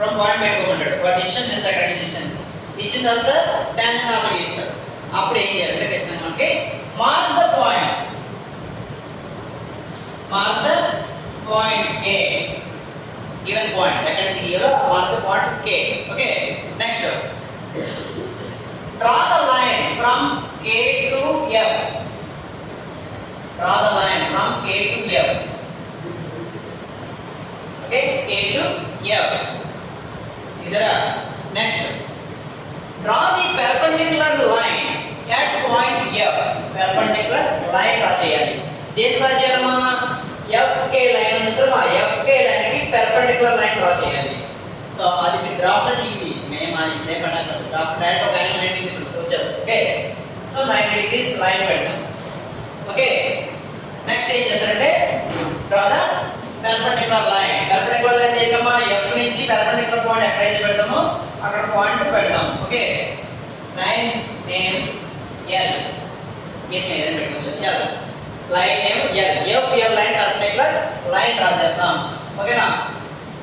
From point పెట్టుకోమంటాడు. వాడు distance ఇస్తాడు, అక్కడ డిస్టెన్స్ ఇచ్చిన తర్వాత టాంజెంట్ నార్మల్ గీస్తాడు. అప్పుడు ఏం చేయాలంటే క్వశ్చన్ మనకి mark the point a given point ఎక్కడ నుంచి గీయాలో mark the point K. Okay, next draw the line from K to F. Draw the line from K to F. Okay, K to F. Is there a next? Draw the perpendicular line at point F. Perpendicular line draw చేయాలి. దేని draw చేయాలమ్మా? FK line అనుసరమా FK line కి perpendicular line draw చేయాలి. సో అది మీ draft అంటే ఈజీ. మేము అది ఇదే పడక డ్రాఫ్ట్ డైరెక్ట్ ఒక యాంగిల్ 90 డిగ్రీస్ వచ్చేస్తుంది. ఓకే, సో 90 డిగ్రీస్ లైన్ పెడదాం. ఓకే, నెక్స్ట్ ఏం చేస్తారంటే draw the perpendicular line. Perpendicular line ఏకమా F నుంచి పెర్పెండిక్యులర్ పాయింట్ ఎక్కడైతే పెడతామో అక్కడ పాయింట్ పెడదాం. ఓకే, లైన్ నేమ్ L గీసిన ఏదైనా పెట్టుకోవచ్చు. L line name L. F L line perpendicular line draw చేస్తాం. ఓకేనా?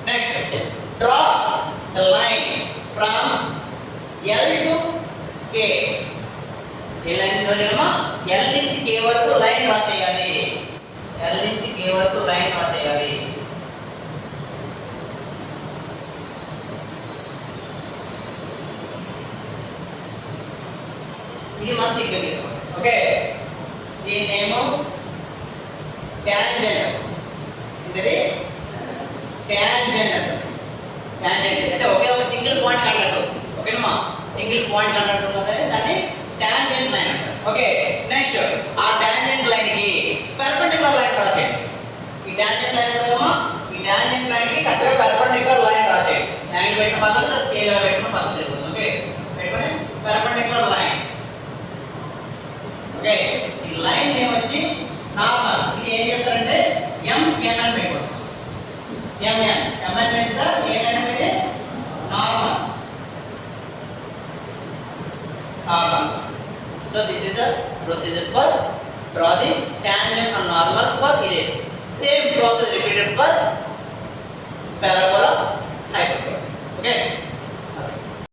Next draw the line from L to K. ఏ లైన్ డ్రా చేయాలమ్మా? L నుంచి K వరకు లైన్ డ్రా చేయాలి. L నుంచి K వరకు లైన్ డ్రా చేయాలి. ఇది మనం దగ్గర తీసుకోండి. ఓకే, దీని నేమ్ టాంజెంట్. ఇది టాంజెంట్ అంటే టాంజెంట్ అంటే ఒకే ఒక సింగిల్ పాయింట్ కండక్ట్ అవుతుంది. ఓకేనమ్మా, సింగిల్ పాయింట్ కండక్ట్ ఉంటుంది, దాన్ని టాంజెంట్ లైన్ అంటారు. ఓకే, నెక్స్ట్ ఆ టాంజెంట్ లైన్ కి పెర్పెండిక్యులర్ లైన్ డ్రా చేయండి. ఈ టాంజెంట్ లైన్ ఉందమ్మా, ఈ టాంజెంట్ లైన్ కి కరెక్ట్గా పెర్పెండిక్యులర్ లైన్ డ్రా చేయండి. యాంగిల్ పెట్టిన పద్ధతి స్కేల్ పెట్టిన పద్ధతి జరుగుతుంది. ఓకే, పెట్టుకొని పెర్పెండిక్యులర్ లైన్. ఓకే, ఈ లైన్ నేమ్ వచ్చి నార్మల్. ఇది ఏం చేస్తారంటే MN అని పెట్టుకోండి. MN is the AN with normal. So this is the procedure for draw the tangent and normal for ellipse. Same process repeated for parabola, hyperbola. Okay.